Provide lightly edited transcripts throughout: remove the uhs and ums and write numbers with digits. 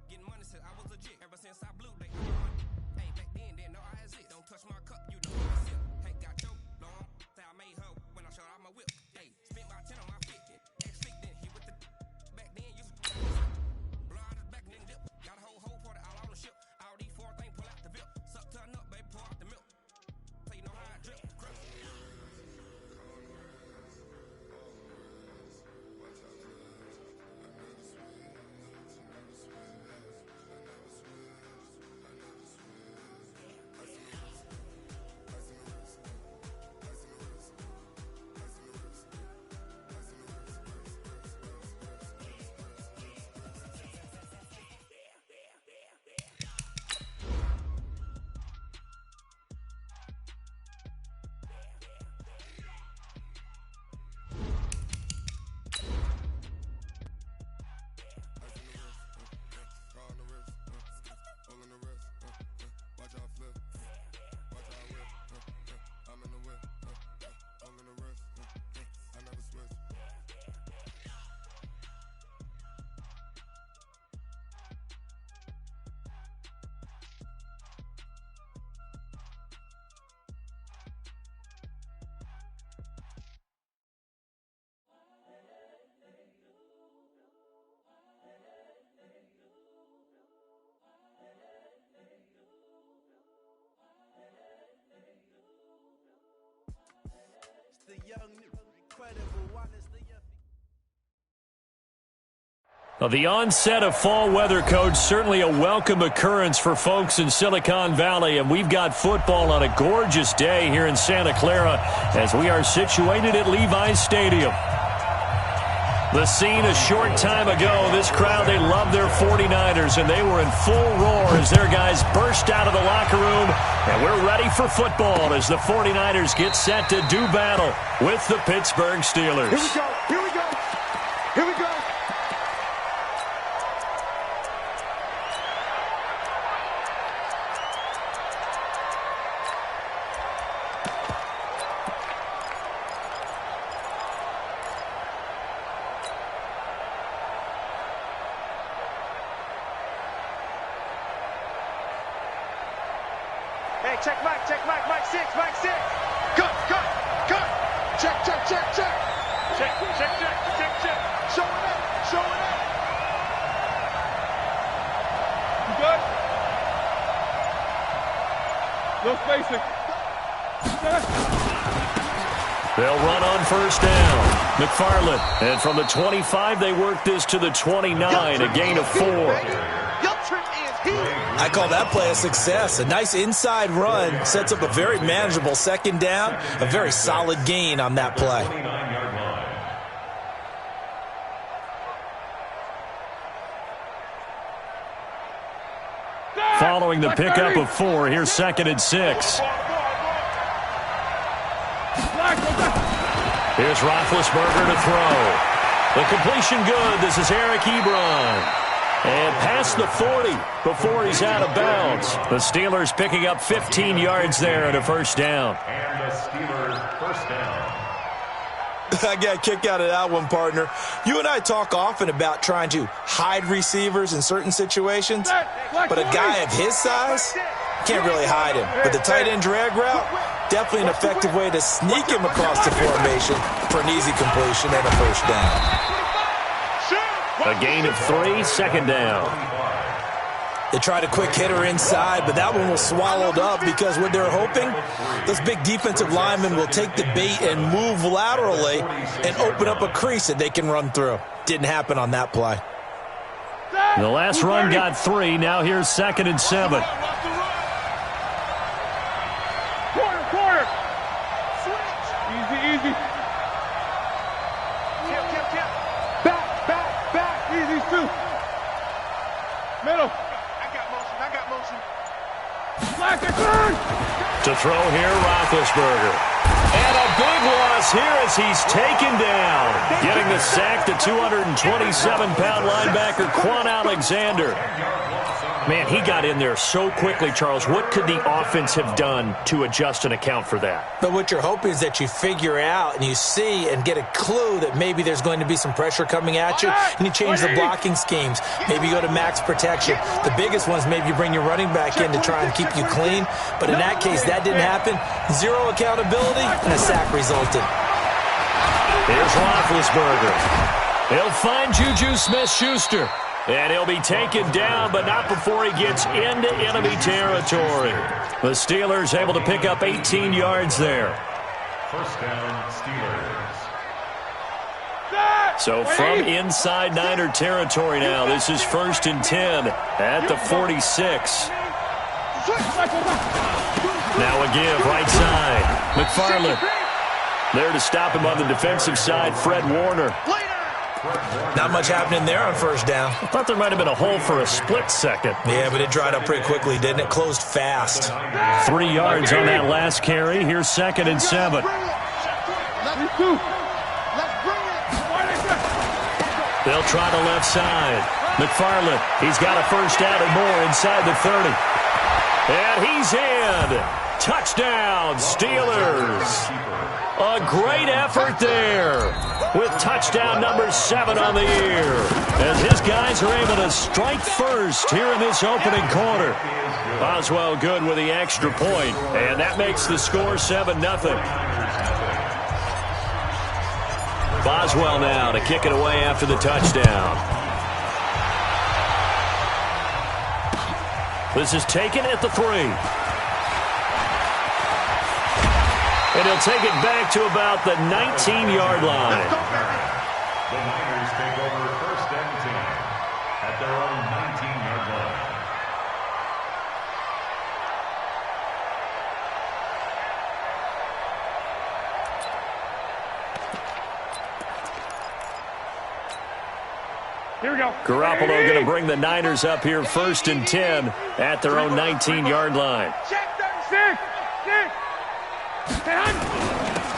Getting money since I was legit. Ever since I blew, they hey, back then, didn't know I exist. Don't touch my cup, you know I sip. Hey, got your long. Say I made her when I showed out my whip. Hey, spent my 10 on my fit. Ex-fit, then he with the back then, you blow out his back, then dip. Got a whole party all on the ship. All these four things pull out the VIP. Suck to a nut, baby, pour out the milk. So you know how I drip. Crap. Well, the onset of fall weather, Coach, certainly a welcome occurrence for folks in Silicon Valley, and we've got football on a gorgeous day here in Santa Clara as we are situated at Levi's Stadium. The scene a short time ago, this crowd, they love their 49ers, and they were in full roar as their guys burst out of the locker room, and we're ready for football as the 49ers get set to do battle with the Pittsburgh Steelers. Here we go, here we go, here we go. Hey, check Mike 6, Mike 6. Cut. Check. Check. Show it up. You good? No spacing. They'll run on first down. McFarland. And from the 25, they work this to the 29, a gain of 4. I call that play a success. A nice inside run sets up a very manageable second down, a very solid gain on that play. Following the pickup of 4, here's 2nd and 6. Here's Roethlisberger to throw. The completion good. This is Eric Ebron. And past the 40 before he's out of bounds. The Steelers picking up 15 yards there and a first down. And the Steelers first down. I got a kick out of that one, partner. You and I talk often about trying to hide receivers in certain situations, but a guy of his size can't really hide him. But the tight end drag route, definitely an effective way to sneak him across the formation for an easy completion and a first down. A gain of 3, second down. They tried a quick hitter inside, but that one was swallowed up because what they're hoping, those big defensive linemen will take the bait and move laterally and open up a crease that they can run through. Didn't happen on that play. The last run got 3. Now here's 2nd and 7. Quarter. Switch. Easy. Tip. Back. Easy, 2. Middle. I got motion. Flash it, turn. To throw here, Roethlisberger. And a big loss here as he's taken down. Getting the sack, the 227-pound linebacker, Quan Alexander. Man, he got in there so quickly, Charles. What could the offense have done to adjust and account for that? But what you're hoping is that you figure out and you see and get a clue that maybe there's going to be some pressure coming at you, and you change the blocking schemes. Maybe you go to max protection. The biggest ones, maybe you bring your running back in to try and keep you clean. But in that case, that didn't happen. 0 accountability, and a sack resulted. Here's Roethlisberger. He'll find Juju Smith-Schuster. And he'll be taken down, but not before he gets into enemy territory. The Steelers able to pick up 18 yards there. First down, Steelers. So from inside Niner territory now, this is 1st and 10 at the 46. Now a give, right side. McFarland. There to stop him on the defensive side, Fred Warner. Not much happening there on 1st down. I thought there might have been a hole for a split second. Yeah, but it dried up pretty quickly, didn't it? Closed fast. 3 yards on that last carry. Here's 2nd and 7. They'll try the left side. McFarland, he's got a 1st down and more inside the 30. And he's in. Touchdown, Steelers. A great effort there with touchdown number 7 on the year. As his guys are able to strike first here in this opening quarter. Boswell good with the extra point, and that makes the score 7-0. Boswell now to kick it away after the touchdown. This is taken at the 3. And he'll take it back to about the 19-yard line. The Niners take over 1st and 10 at their own 19-yard line. Here we go. Garoppolo going to bring the Niners up here 1st and 10 at their own 19-yard line. Check 36.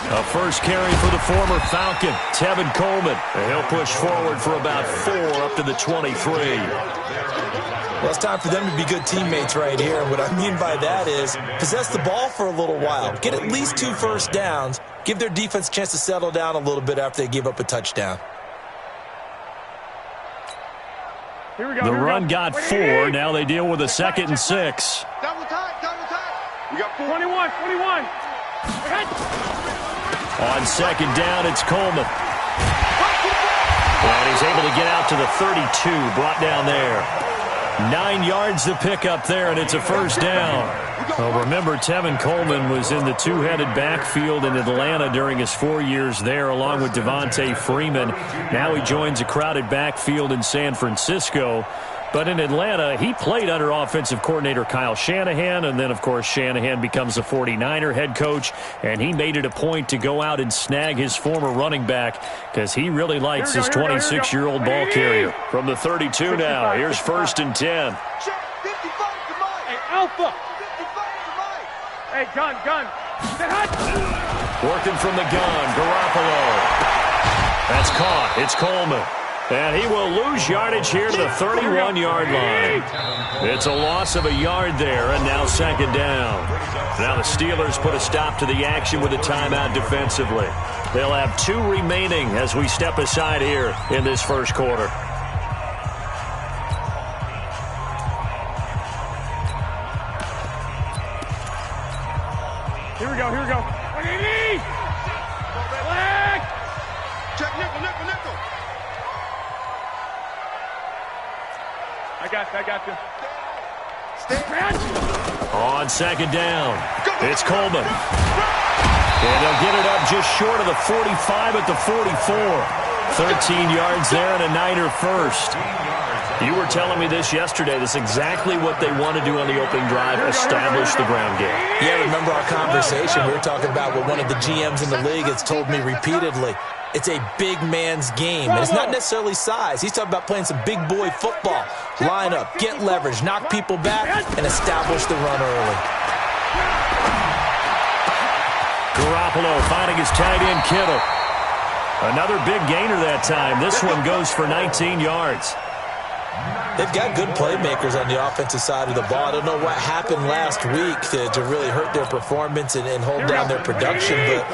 A first carry for the former Falcon, Tevin Coleman. And he'll push forward for about 4 up to the 23. Well, it's time for them to be good teammates right here. And what I mean by that is possess the ball for a little while. Get at least 2 first downs. Give their defense a chance to settle down a little bit after they give up a touchdown. Here we go. The run got 4. Now they deal with a 2nd and 6. Double time. We got 21. On 2nd down, it's Coleman. And he's able to get out to the 32, brought down there. 9 yards to pick up there, and it's a 1st down. Well, remember, Tevin Coleman was in the 2-headed backfield in Atlanta during his 4 years there, along with Devontae Freeman. Now he joins a crowded backfield in San Francisco. But in Atlanta, he played under offensive coordinator Kyle Shanahan, and then, of course, Shanahan becomes a 49er head coach, and he made it a point to go out and snag his former running back because he really likes his 26-year-old ball carrier. From the 32 now, here's 1st and 10. Hey, Alpha. Hey, gun. Working from the gun, Garoppolo. That's caught. It's Coleman. And he will lose yardage here to the 31-yard line. It's a loss of a yard there, and now 2nd down. Now the Steelers put a stop to the action with a timeout defensively. They'll have 2 remaining as we step aside here in this 1st quarter. Here we go. Check nickel. I got you. On 2nd down, it's Coleman. And they'll get it up just short of the 45 at the 44. 13 yards there and a Niner first. You were telling me this yesterday. This is exactly what they want to do on the opening drive, establish the ground game. Yeah, remember our conversation? We were talking about what one of the GMs in the league has told me repeatedly. It's a big man's game, and it's not necessarily size. He's talking about playing some big boy football. Line up, get leverage, knock people back, and establish the run early. Garoppolo finding his tight end Kittle. Another big gainer that time. This one goes for 19 yards. They've got good playmakers on the offensive side of the ball. I don't know what happened last week to really hurt their performance and hold down their production, but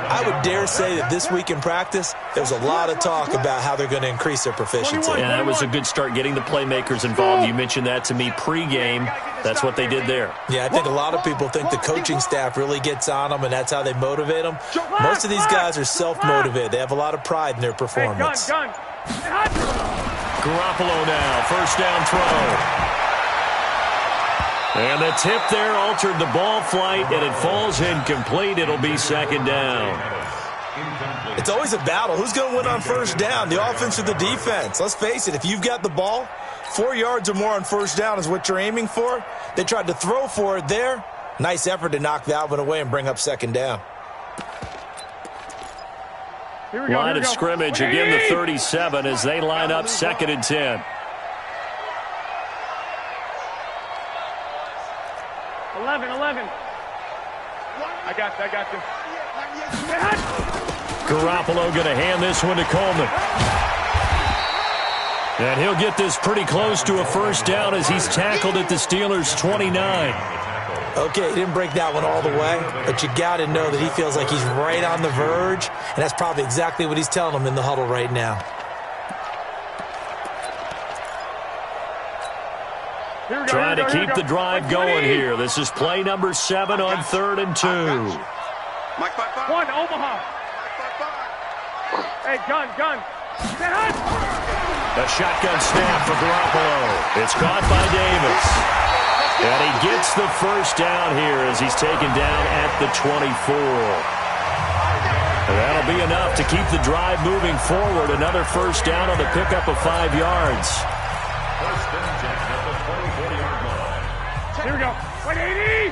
I would dare say that this week in practice, there's a lot of talk about how they're going to increase their proficiency. And that was a good start getting the playmakers involved. You mentioned that to me pregame. That's what they did there. Yeah, I think a lot of people think the coaching staff really gets on them, and that's how they motivate them. Most of these guys are self-motivated. They have a lot of pride in their performance. Garoppolo now, first down throw. And the tip there altered the ball flight, and it falls incomplete. It'll be second down. It's always a battle. Who's going to win on first down, the offense or the defense? Let's face it, if you've got the ball, 4 yards or more on first down is what you're aiming for. They tried to throw for it there. Nice effort to knock that one away and bring up second down. Line of scrimmage, again the 37 as they line up second and 10. 11. I got you. Garoppolo going to hand this one to Coleman. And he'll get this pretty close to a first down as he's tackled at the Steelers' 29. Okay, he didn't break that one all the way, but you got to know that he feels like he's right on the verge, and that's probably exactly what he's telling them in the huddle right now. Trying to keep the drive going here. This is play number 7 on 3rd and 2. One, Omaha. Hey, gun. A shotgun snap for Garoppolo. It's caught by Davis. And he gets the first down here as he's taken down at the 24. That'll be enough to keep the drive moving forward. Another first down on the pickup of 5 yards. First and 10 at the 24-yard line. Here we go. 180.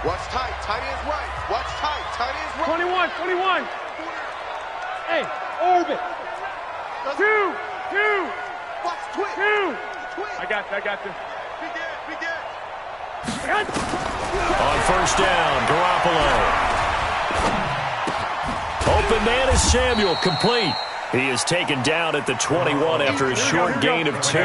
Watch tight. Tight is right. Watch tight. Tight is right. 21. Hey, orbit. 2. Watch twist. 2. I got you. Begin. On first down, Garoppolo. Open man is Samuel, complete. He is taken down at the 21 after a short gain of 2.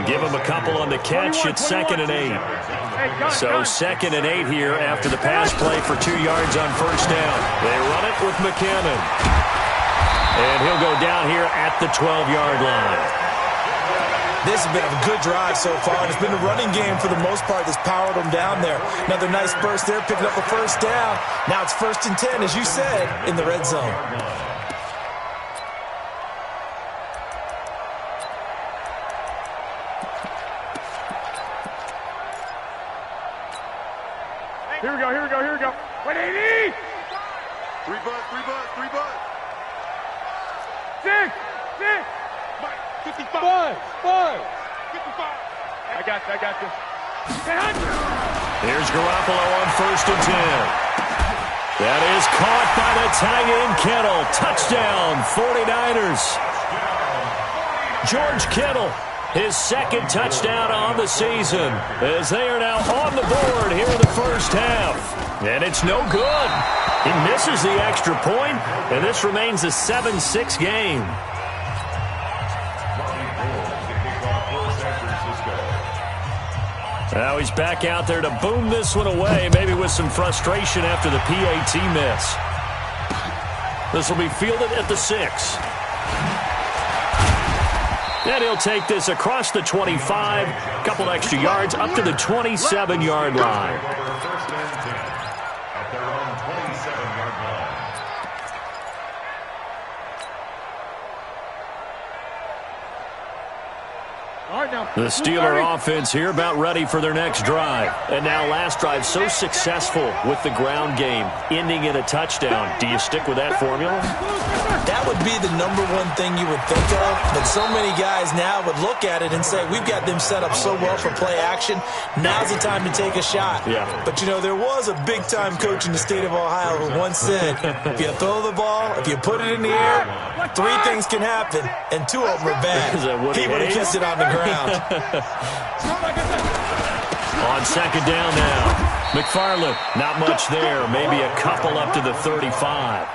Give him a couple on the catch. It's 2nd and 8. So 2nd and 8 here after the pass play for 2 yards on first down. They run it with McKinnon. And he'll go down here at the 12-yard line. This has been a good drive so far, and it's been the running game for the most part that's powered them down there. Another nice burst there, picking up a first down. Now it's 1st and 10, as you said, in the red zone. Here we go. 180. 3 bud. 6. 55. 55. I got you. Here's Garoppolo on 1st and 10. That is caught by the tight end Kittle. Touchdown, 49ers. George Kittle, his 2nd touchdown on the season, as they are now on the board here in the first half. And it's no good. He misses the extra point, and this remains a 7-6 game. Now he's back out there to boom this one away, maybe with some frustration after the PAT miss. This will be fielded at the 6. And he'll take this across the 25, a couple extra yards, up to the 27-yard line. First and 10 at their own 27-yard line. The Steeler offense here about ready for their next drive. And now last drive so successful with the ground game, ending in a touchdown. Do you stick with that formula? That would be the #1 thing you would think of, but so many guys now would look at it and say, we've got them set up so well for play action, now's the time to take a shot. Yeah. But, you know, there was a big-time coach in the state of Ohio who once said, if you throw the ball, if you put it in the air, 3 things can happen, and 2 of them are bad. He would have kissed it on the ground. On second down now. McFarland, not much there. Maybe a couple up to the 35.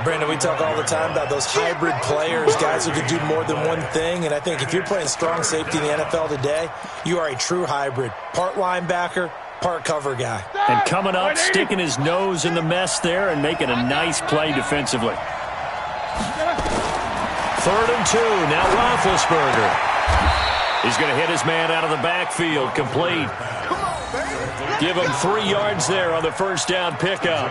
Brandon, we talk all the time about those hybrid players, guys who can do more than one thing, and I think if you're playing strong safety in the NFL today, you are a true hybrid. Part linebacker, part cover guy. And coming up, sticking his nose in the mess there and making a nice play defensively. 3rd and 2, now Roethlisberger. He's going to hit his man out of the backfield, complete. Give him 3 yards there on the first down pickup.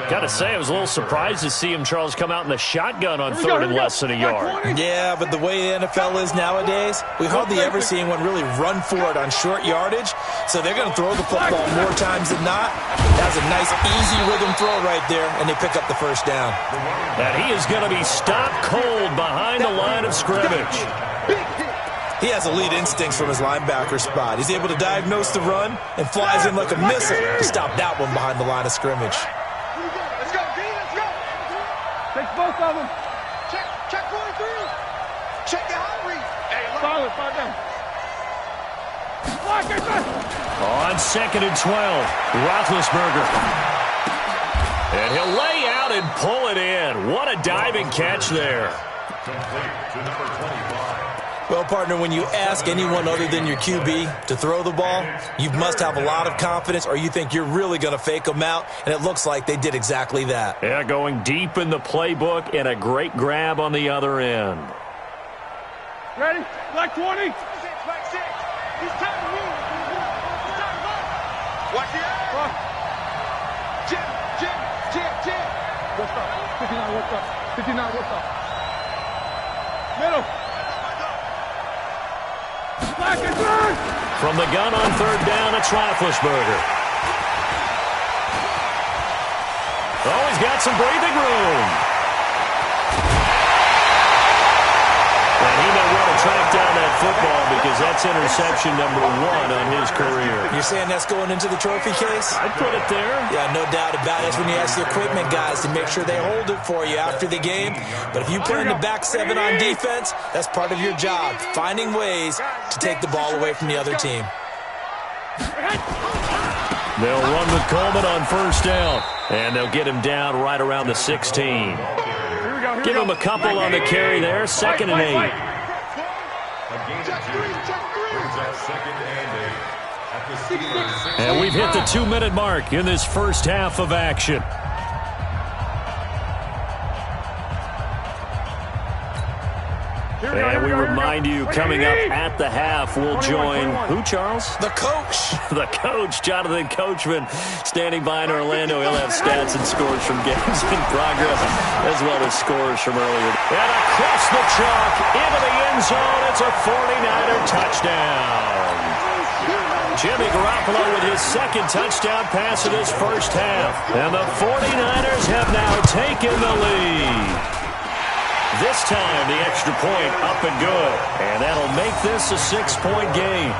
Got to say, I was a little surprised to see him, Charles, come out in the shotgun on 3rd and less than a yard. Yeah, but the way the NFL is nowadays, we hardly ever see anyone really run for it on short yardage, so they're going to throw the football more times than not. That was a nice, easy rhythm throw right there, and they pick up the first down. And he is going to be stopped cold behind the line of scrimmage. He has elite instincts from his linebacker spot. He's able to diagnose the run and flies in like a missile to stop that one behind the line of scrimmage. Let's go, D, let's go. Take both of them. Check going through. Check the hot read. Hey, solid, find them. On 2nd and 12, Roethlisberger. And he'll lay out and pull it in. What a diving catch there. Complete to number 25. Well, partner, when you ask anyone other than your QB to throw the ball, you must have a lot of confidence or you think you're really going to fake them out, and it looks like they did exactly that. Yeah, going deep in the playbook and a great grab on the other end. Ready? Black 20. Black 6. He's time to move. He's time to move. Watch the eye. Jim. What's up? 59, what's up? 59, what's up? Middle. From the gun on 3rd down, it's Roethlisberger. Oh, he's got some breathing room. And he may want to track down that football because that's interception number 1 on his career. You're saying that's going into the trophy case? I'd put it there. Yeah, no doubt about it. That's when you ask the equipment guys to make sure they hold it for you after the game. But if you play in the back 7 on defense, that's part of your job, finding ways to take the ball away from the other team. They'll run with Coleman on 1st down, and they'll get him down right around the 16. Give him a couple on the carry there, 2nd and 8. And we've hit the 2-minute mark in this first half of action. And we remind you, coming up at the half, we'll join who, Charles? The coach. The coach, Jonathan Coachman, standing by in Orlando. He'll have stats and scores from games in progress, as well as scores from earlier. And across the chalk, into the end zone, it's a 49er touchdown. Jimmy Garoppolo with his 2nd touchdown pass in his first half. And the 49ers have now taken the lead. This time, the extra point up and good. And that'll make this a 6-point game.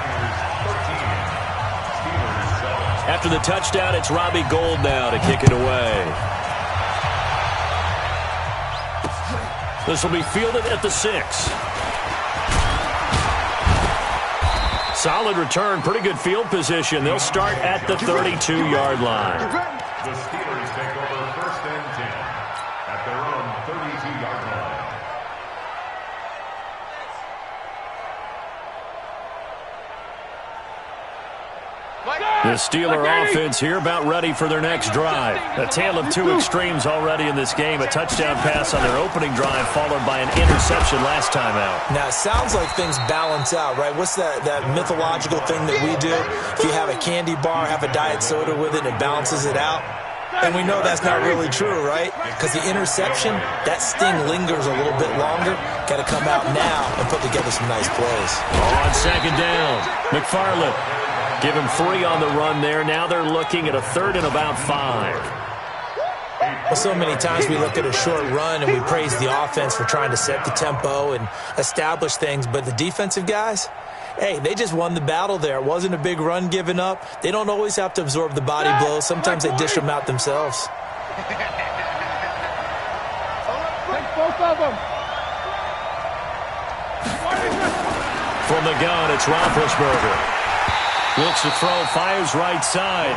After the touchdown, it's Robbie Gould now to kick it away. This will be fielded at the 6. Solid return, pretty good field position. They'll start at the 32-yard line. The Steelers take over 1st and 10 at their own 32-yard line. The Steeler offense here about ready for their next drive. A tale of 2 extremes already in this game. A touchdown pass on their opening drive followed by an interception last time out. Now, it sounds like things balance out, right? What's that mythological thing that we do? If you have a candy bar, have a diet soda with it, it balances it out. And we know that's not really true, right? Because the interception, that sting lingers a little bit longer. Got to come out now and put together some nice plays. On second down, McFarland. Give him 3 on the run there. Now they're looking at a 3rd and about 5. Well, so many times we look at a short run and we praise the offense for trying to set the tempo and establish things, but the defensive guys, hey, they just won the battle there. It wasn't a big run given up. They don't always have to absorb the body blows. Sometimes they dish them out themselves. Take both of them. From the gun, it's Roethlisberger. Looks to throw, fires right side.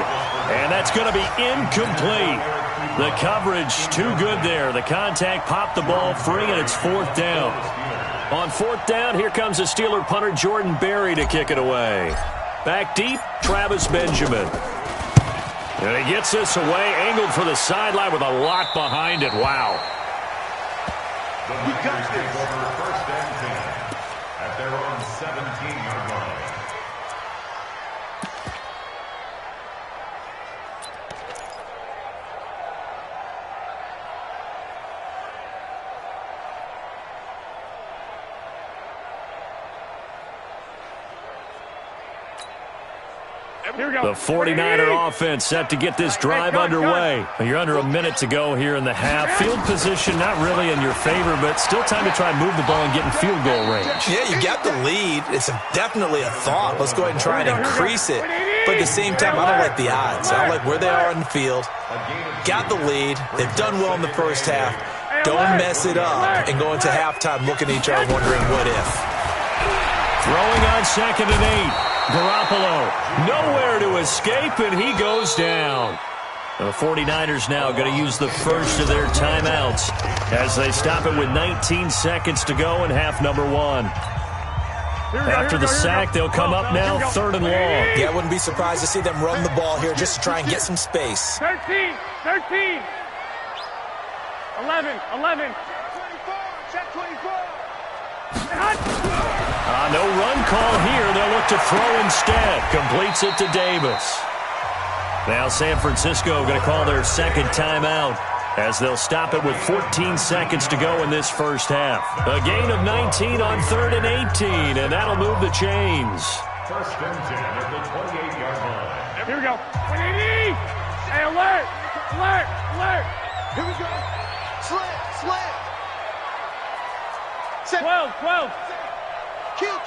And that's going to be incomplete. The coverage too good there. The contact popped the ball free, and it's 4th down. On 4th down, here comes the Steeler punter Jordan Berry to kick it away. Back deep, Travis Benjamin. And he gets this away, angled for the sideline with a lot behind it. Wow. We got this. Over 1st and 10 at their own 17-yard line. The 49er offense set to get this drive underway. You're under a minute to go here in the half. Field position not really in your favor, but still time to try and move the ball and get in field goal range. Yeah, you got the lead. It's definitely a thought. Let's go ahead and try and increase it. But at the same time, I don't like the odds. I don't like where they are on the field. Got the lead. They've done well in the first half. Don't mess it up and go into halftime looking at each other wondering what if. Throwing on 2nd and 8. Garoppolo, nowhere to escape, and he goes down. The 49ers now going to use the first of their timeouts as they stop it with 19 seconds to go in half number 1. After the sack, they'll come up now 3rd and long. Yeah, I wouldn't be surprised to see them run the ball here just to try and get some space. 13. 11. Check 24. No run call here. They'll look to throw instead. Completes it to Davis. Now San Francisco going to call their 2nd timeout as they'll stop it with 14 seconds to go in this first half. A gain of 19 on 3rd and 18, and that'll move the chains. 1st and 10 at the 28-yard line. Here we go. Hey, alert. Here we go. Slant. 12. Kill.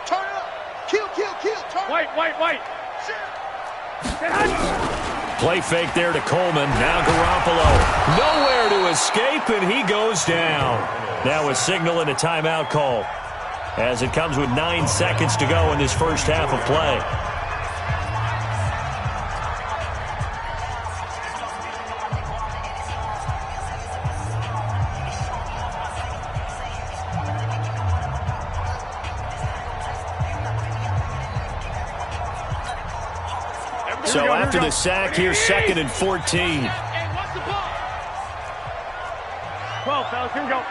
Turn up. Kill. Turn. White. Play fake there to Coleman. Now Garoppolo. Nowhere to escape, and he goes down. Now a signal and a timeout call as it comes with 9 seconds to go in this first half of play. So after the sack, here's 2nd and 14. 12, fellas, here we go.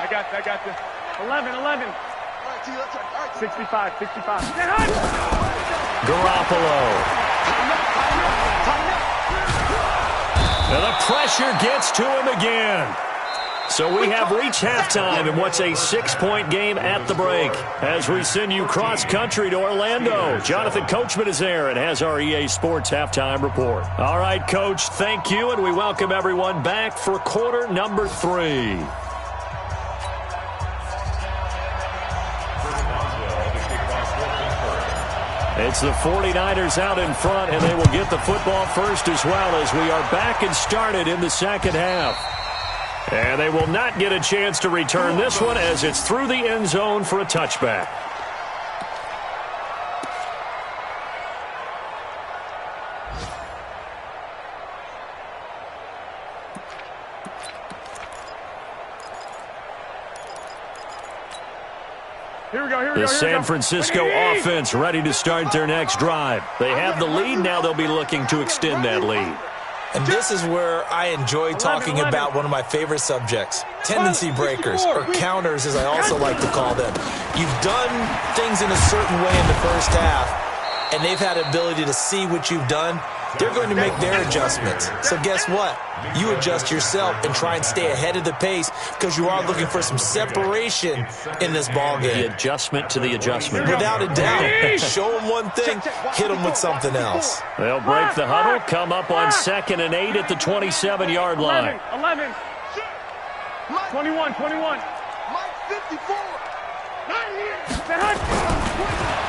I got this. 11. 65. Garoppolo. And the pressure gets to him again. So we have reached halftime in what's a 6-point game at the break. As we send you cross-country to Orlando, Jonathan Coachman is there and has our EA Sports halftime report. All right, Coach, thank you, and we welcome everyone back for quarter number 3. It's the 49ers out in front, and they will get the football first as well as we are back and started in the second half. And they will not get a chance to return this one as it's through the end zone for a touchback. The San Francisco offense ready to start their next drive. They have the lead. Now they'll be looking to extend that lead. And this is where I enjoy talking about one of my favorite subjects, tendency breakers, or counters as I also like to call them. You've done things in a certain way in the first half, and they've had the ability to see what you've done they're going to make their adjustments. So guess what? You adjust yourself and try and stay ahead of the pace because you are looking for some separation in this ball game. The adjustment to the adjustment. Without a doubt. Show them one thing, hit them with something else. They'll break the huddle, come up on 2nd and 8 at the 27-yard line. 11. 21. Mike 54.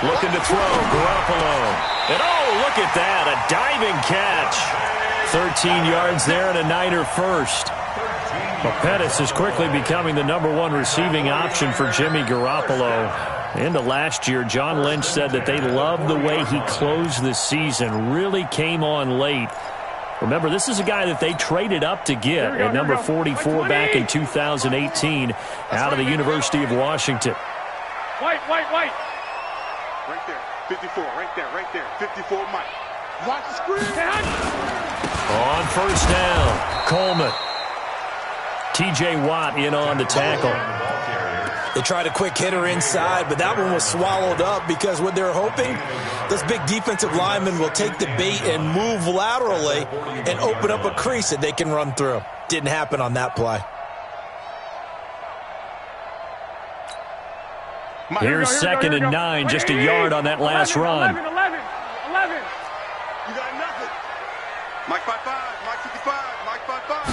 Looking to throw, Garoppolo. And oh, look at that, a diving catch. 13 yards there and a Niner first. Well, Pettis is quickly becoming the #1 receiving option for Jimmy Garoppolo. Into last year, John Lynch said that they loved the way he closed the season, really came on late. Remember, this is a guy that they traded up to get at number 44 back in 2018 out of the University of Washington. White. Right there. 54. Right there. 54, Mike. Watch the screen. On first down, Coleman. T.J. Watt in on the tackle. They tried a quick hitter inside, but that one was swallowed up because what they're hoping, this big defensive lineman will take the bait and move laterally and open up a crease that they can run through. Didn't happen on that play. Here's 2nd and 9, just a yard on that last run. 11. You got nothing. Mike 55. Mike 55. Mike 55.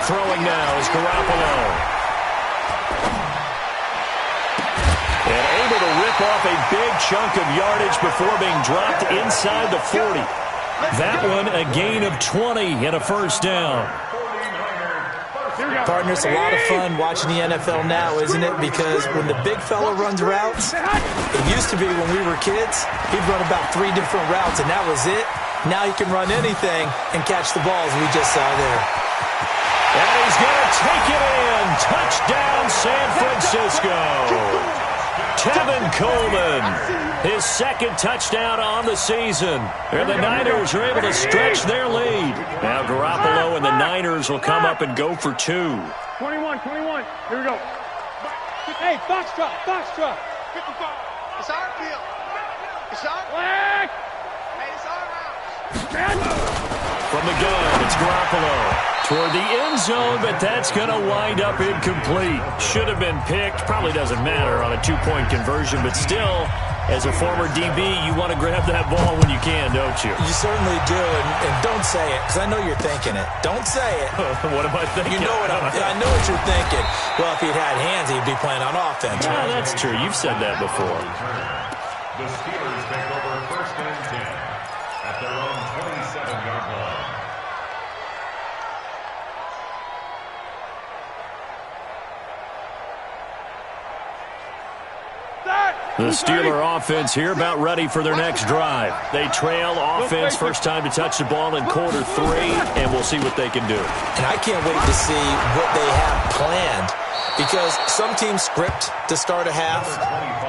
Throwing now is Garoppolo. And able to rip off a big chunk of yardage before being dropped inside the 40. That one a gain of 20 and a first down. Partner, it's a lot of fun watching the NFL now, isn't it? Because when the big fella runs routes, it used to be when we were kids, he'd run about 3 different routes, and that was it. Now he can run anything and catch the balls we just saw there. And he's going to take it in. Touchdown, San Francisco. Tevin Coleman, his 2nd touchdown on the season. And the Niners are able to stretch their lead. Now Garoppolo and the Niners will come up and go for 2. 21. Here we go. Hey, box truck. 55. It's our field. It's our Flag. Hey, it's our house. From the gun, it's Garoppolo. Toward the end zone, but that's going to wind up incomplete. Should have been picked. Probably doesn't matter on a 2-point conversion, but still, as a former DB, you want to grab that ball when you can, don't you? You certainly do, and don't say it, because I know you're thinking it. Don't say it. What am I thinking? You know I know what you're thinking. Well, if he'd had hands, he'd be playing on offense. Yeah, that's true. You've said that before. The Steelers take over 1st and 10 at their own 27-yard line. The Steeler offense here about ready for their next drive. They trail offense first time to touch the ball in quarter 3, and we'll see what they can do. And I can't wait to see what they have planned because some teams script to start a half.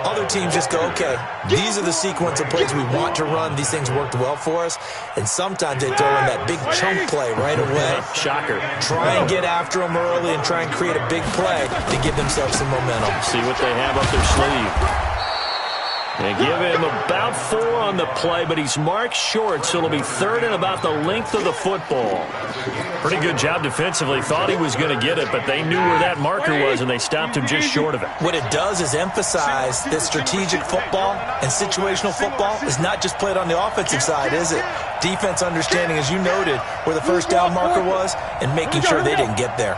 Other teams just go, okay, these are the sequence of plays we want to run. These things worked well for us. And sometimes they throw in that big chunk play right away. Shocker. Try and get after them early and try and create a big play to give themselves some momentum. See what they have up their sleeve. They give him about 4 on the play, but he's marked short, so it'll be 3rd and about the length of the football. Pretty good job defensively. Thought he was going to get it, but they knew where that marker was, and they stopped him just short of it. What it does is emphasize that strategic football and situational football is not just played on the offensive side, is it? Defense understanding, as you noted, where the first down marker was and making sure they didn't get there.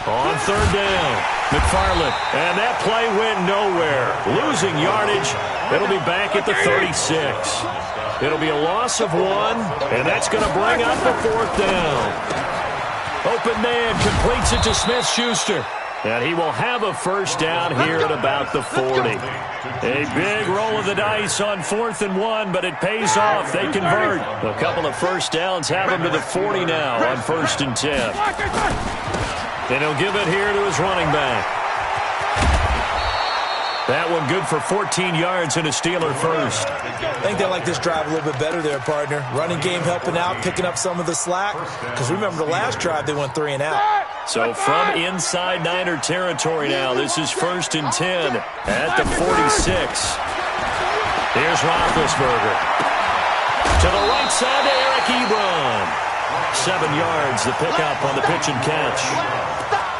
On 3rd down, McFarland, and that play went nowhere. Losing yardage, it'll be back at the 36. It'll be a loss of 1, and that's going to bring up the 4th down. Open man completes it to Smith-Schuster, and he will have a first down here at about the 40. A big roll of the dice on 4th and 1, but it pays off. They convert. A couple of first downs have him to the 40 now on 1st and 10. And he'll give it here to his running back. That one good for 14 yards and a Steeler first. I think they like this drive a little bit better there, partner. Running game helping out, picking up some of the slack. Because remember the last drive, they went 3 and out. So from inside Niner territory now, this is 1st and 10 at the 46. Here's Roethlisberger. To the right side to Eric Ebron. 7 yards, the pickup on the pitch and catch.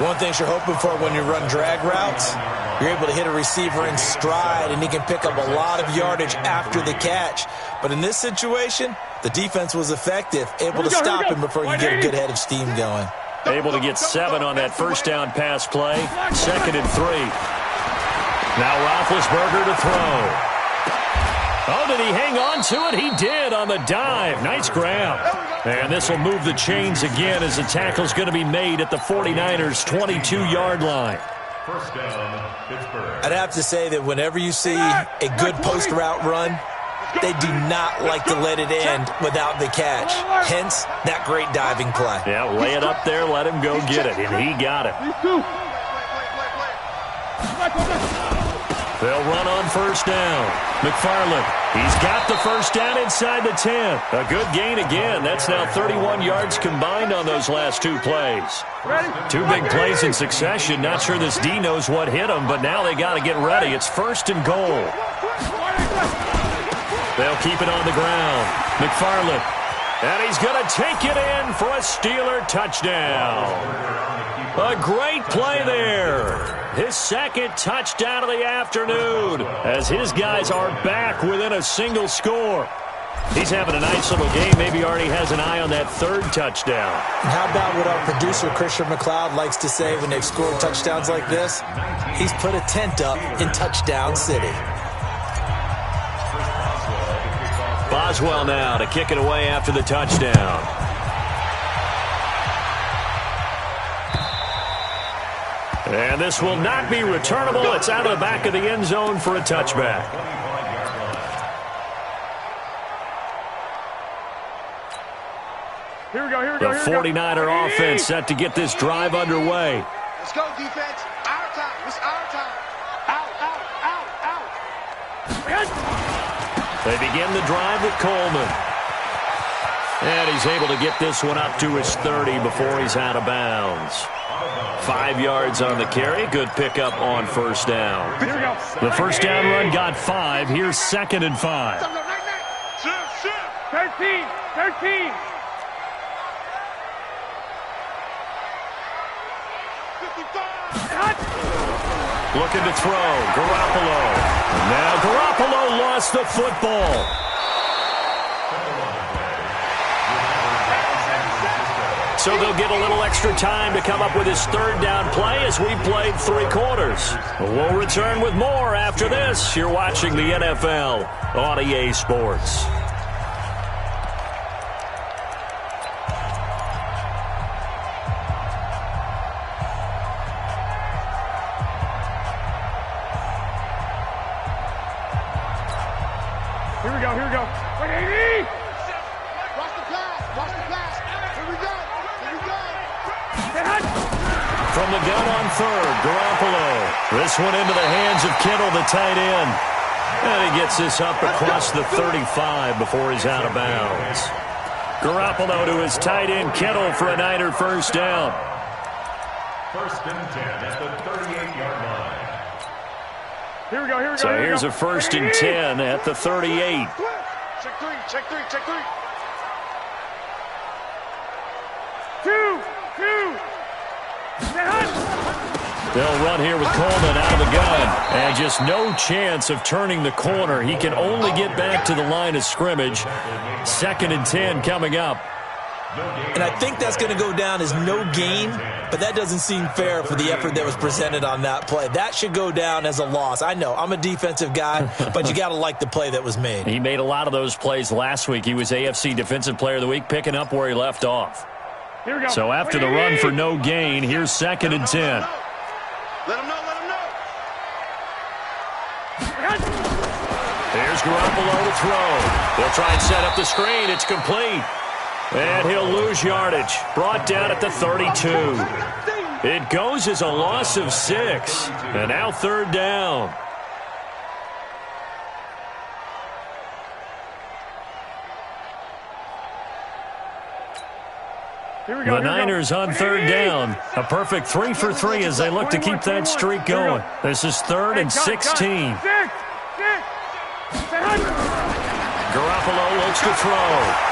One thing you're hoping for when you run drag routes, you're able to hit a receiver in stride, and he can pick up a lot of yardage after the catch. But in this situation, the defense was effective, able to stop him before you get a good head of steam going. Able to get 7 on that first down pass play. 2nd and 3. Now Roethlisberger to throw. Oh, did he hang on to it? He did on the dive. Nice grab. And this will move the chains again as the tackle's going to be made at the 49ers' 22-yard line. First down, Pittsburgh. I'd have to say that whenever you see a good post route run, they do not like to let it end without the catch. Hence, that great diving play. Yeah, lay it up there, let him go get it, and he got it. They'll run on first down. McFarland, he's got the first down inside the 10. A good gain again. That's now 31 yards combined on those last 2 plays. 2 big plays in succession. Not sure this D knows what hit him, but now they got to get ready. It's 1st and goal. They'll keep it on the ground. McFarland, and he's going to take it in for a Steeler touchdown. A great play there. His 2nd touchdown of the afternoon as his guys are back within a single score. He's having a nice little game. Maybe already has an eye on that 3rd touchdown. And how about what our producer, Christian McLeod, likes to say when they've scored touchdowns like this? He's put a tent up in Touchdown City. Boswell now to kick it away after the touchdown. And this will not be returnable. It's out of the back of the end zone for a touchback. Here we go. The 49er offense set to get this drive underway. Let's go, defense. Our time. It's our time. Out. They begin the drive with Coleman. And he's able to get this one up to his 30 before he's out of bounds. 5 yards on the carry. Good pickup on first down. The first down run got 5. Here's 2nd and 5. 13. Looking to throw. Garoppolo. Now Garoppolo lost the football. So they'll get a little extra time to come up with his 3rd down play as we played 3 quarters. We'll return with more after this. You're watching the NFL on EA Sports. Here we go. Wait, 80! Watch the pass. Here we go. From the gun on 3rd, Garoppolo. This one into the hands of Kittle, the tight end. And he gets this up across the 35 before he's out of bounds. Garoppolo to his tight end, Kittle, for a Niner first down. 1st and 10 at the 38-yard line. Here we go. So here's a 1st and 10 at the 38. Check three. 2. They'll run here with Coleman out of the gun. And just no chance of turning the corner. He can only get back to the line of scrimmage. 2nd and 10 coming up. And I think that's going to go down as no gain, but that doesn't seem fair for the effort that was presented on that play. That should go down as a loss. I know, I'm a defensive guy, but you got to like the play that was made. He made a lot of those plays last week. He was AFC Defensive Player of the Week, picking up where he left off. Here we go. So after the run for no gain, here's 2nd and 10. Let him know. Here's Garoppolo to throw. They'll try and set up the screen. It's complete. And he'll lose yardage. Brought down at the 32. It goes as a loss of 6. And now 3rd down. The Niners on 3rd down. A perfect 3 for 3 as they look to keep that streak going. This is 3rd and 16. Garoppolo looks to throw.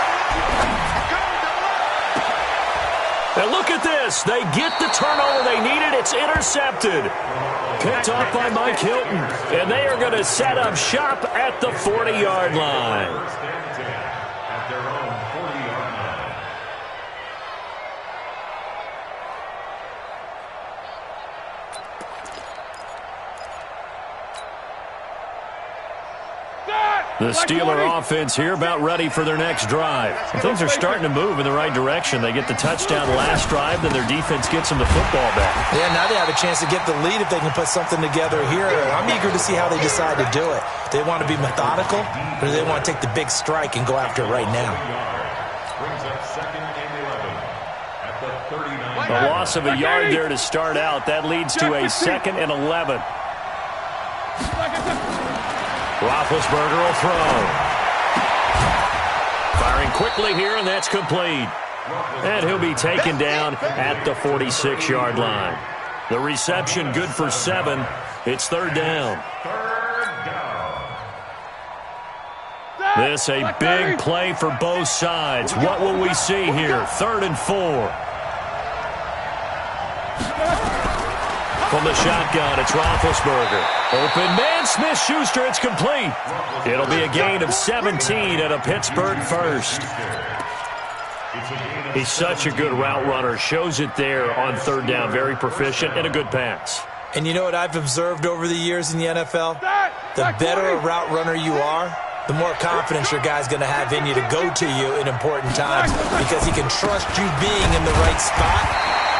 And look at this. They get the turnover they needed. It's intercepted. Picked off by Mike Hilton. And they are going to set up shop at the 40-yard line. First and 10 at their own 40-yard line. The Steeler offense here about ready for their next drive. Things are starting to move in the right direction. They get the touchdown last drive, then their defense gets them the football back. Yeah, now they have a chance to get the lead if they can put something together here. I'm eager to see how they decide to do it. Do they want to be methodical, or do they want to take the big strike and go after it right now? Brings up second and 11 at the 39. A loss of a yard there to start out. That leads to a 2nd and 11. Roethlisberger will throw. Firing quickly here, and that's complete. And he'll be taken down at the 46-yard line. The reception good for 7. It's 3rd down. This a big play for both sides. What will we see here? 3rd and 4. From the shotgun, it's Roethlisberger. Open man, Smith-Schuster, it's complete. It'll be a gain of 17 at a Pittsburgh first. He's such a good route runner. Shows it there on 3rd down. Very proficient and a good pass. And you know what I've observed over the years in the NFL? The better a route runner you are, the more confidence your guy's going to have in you to go to you in important times because he can trust you being in the right spot,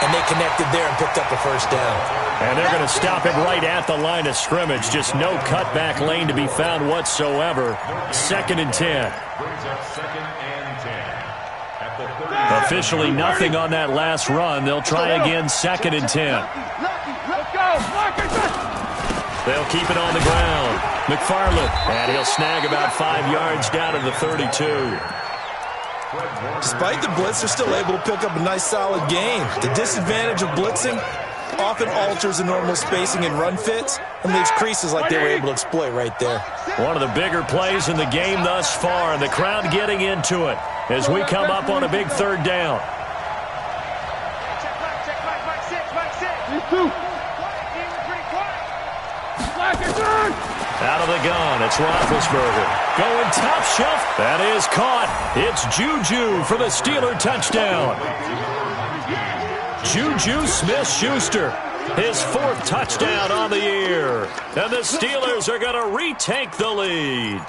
and they connected there and picked up a 1st down. And they're going to stop him right at the line of scrimmage. Just no cutback lane to be found whatsoever. 2nd and 10. Brings up 2nd and 10 at the 30. Officially nothing on that last run. They'll try again, 2nd and 10. They'll keep it on the ground. McFarland, and he'll snag about 5 yards down to the 32. Despite the blitz, they're still able to pick up a nice, solid gain. The disadvantage of blitzing often alters the normal spacing and run fits and leaves creases like they were able to exploit right there. One of the bigger plays in the game thus far, and the crowd getting into it as we come up on a big 3rd down. Out of the gun, it's Roethlisberger. Going top shelf. That is caught. It's Juju for the Steeler touchdown. Juju Smith-Schuster, his 4th touchdown on the year. And the Steelers are going to retake the lead.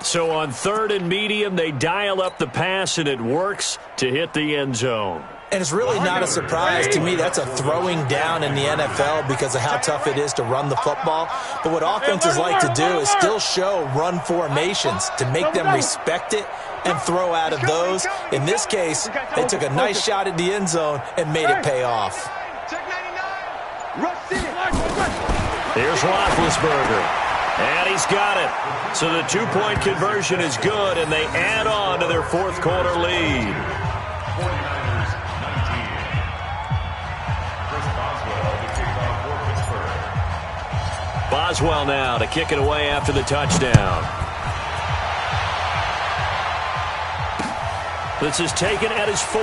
So on 3rd and medium, they dial up the pass, and it works to hit the end zone. And it's really not a surprise to me. That's a throwing down in the NFL because of how tough it is to run the football. But what offenses like to do is still show run formations to make them respect it and throw out of those. In this case, they took a nice shot at the end zone and made it pay off. Here's Roethlisberger. And he's got it. So the 2-point conversion is good, and they add on to their 4th quarter lead. Boswell now to kick it away after the touchdown. This is taken at his 4.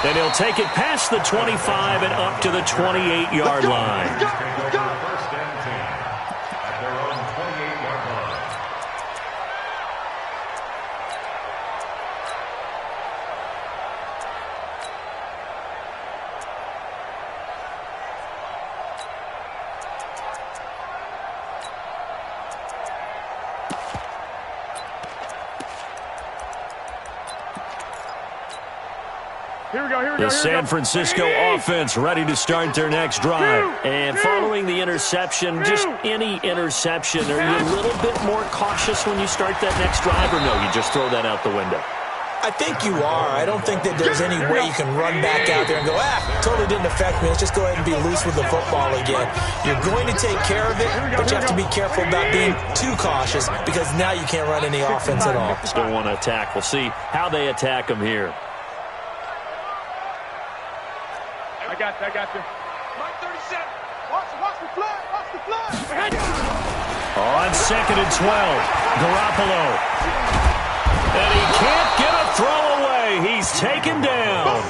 And he'll take it past the 25 and up to the 28-yard line. First and 10 at their own 28-yard line. The San Francisco offense ready to start their next drive. And following the interception, just any interception, are you a little bit more cautious when you start that next drive, or no, you just throw that out the window? I think you are. I don't think that there's any way you can run back out there and go, totally didn't affect me. Let's just go ahead and be loose with the football again. You're going to take care of it, but you have to be careful about being too cautious because now you can't run any offense at all. Still want to attack. We'll see how they attack them here. I got you. Mike 37. Watch. On 2nd and 12, Garoppolo. And he can't get a throw away. He's taken down.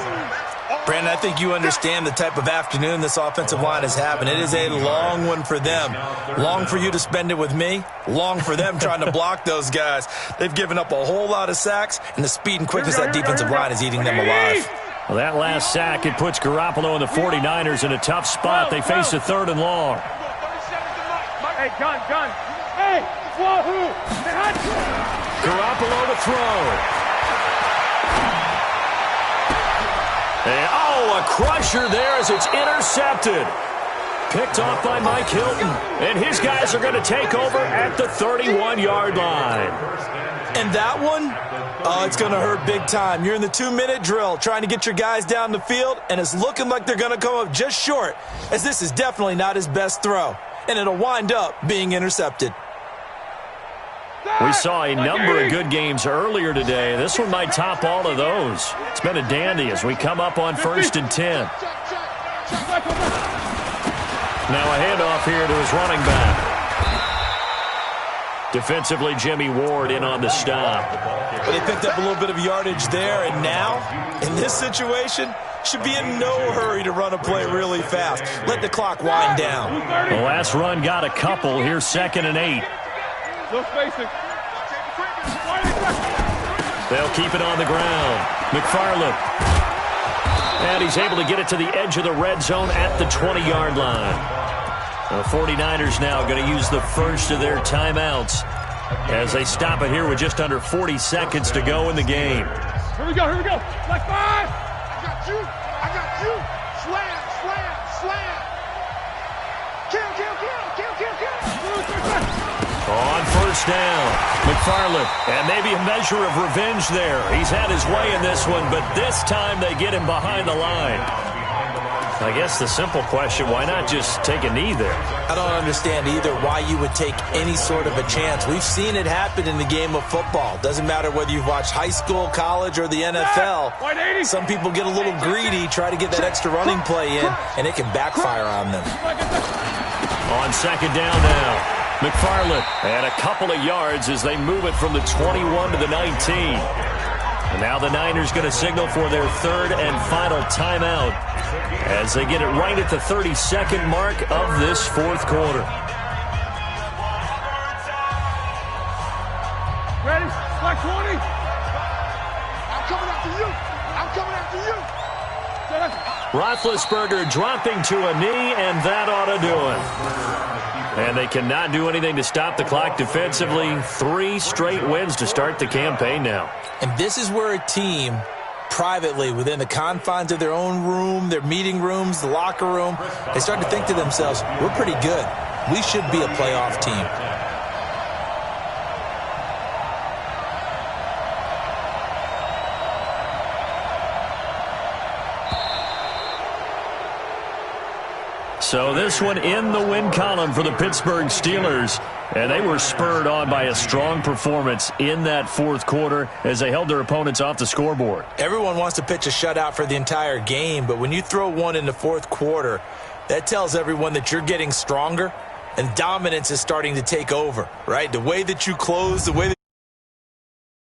Brandon, I think you understand the type of afternoon this offensive line is having. It is a long one for them. Long for you to spend it with me. Long for them trying to block those guys. They've given up a whole lot of sacks, and the speed and quickness of that defensive line is eating them alive. Well, that last sack, it puts Garoppolo and the 49ers in a tough spot. They face a 3rd and long. Hey, gun. Hey, wahoo! Garoppolo to throw. And, a crusher there as it's intercepted. Picked off by Mike Hilton. And his guys are going to take over at the 31-yard line. And that one, it's going to hurt big time. You're in the 2-minute drill trying to get your guys down the field, and it's looking like they're going to come up just short, as this is definitely not his best throw. And it'll wind up being intercepted. We saw a number of good games earlier today. This one might top all of those. It's been a dandy as we come up on 1st and 10. Now a handoff here to his running back. Defensively, Jimmy Ward in on the stop. But they picked up a little bit of yardage there, and now, in this situation, should be in no hurry to run a play really fast. Let the clock wind down. The last run got a couple. Here's 2nd and 8. No spacing. They'll keep it on the ground. McFarland. And he's able to get it to the edge of the red zone at the 20-yard line. The 49ers now going to use the first of their timeouts as they stop it here with just under 40 seconds to go in the game. Here we go. Like 5. I got you. Slam. Kill. On 1st down, McFarland, and maybe a measure of revenge there. He's had his way in this one, but this time they get him behind the line. I guess the simple question, why not just take a knee there? I don't understand either why you would take any sort of a chance. We've seen it happen in the game of football. Doesn't matter whether you've watched high school, college, or the NFL. Some people get a little greedy, try to get that extra running play in, and it can backfire on them. On 2nd down now. McFarland, and a couple of yards as they move it from the 21 to the 19. And now the Niners going to signal for their 3rd and final timeout as they get it right at the 32nd mark of this 4th quarter. Ready? Like 20. I'm coming after you. Roethlisberger dropping to a knee, and that ought to do it. And they cannot do anything to stop the clock defensively. 3 straight wins to start the campaign now. And this is where a team, privately, within the confines of their own room, their meeting rooms, the locker room, they start to think to themselves, we're pretty good. We should be a playoff team. So this one in the win column for the Pittsburgh Steelers. And they were spurred on by a strong performance in that 4th quarter as they held their opponents off the scoreboard. Everyone wants to pitch a shutout for the entire game, but when you throw one in the 4th quarter, that tells everyone that you're getting stronger and dominance is starting to take over, right? The way that you close, the way that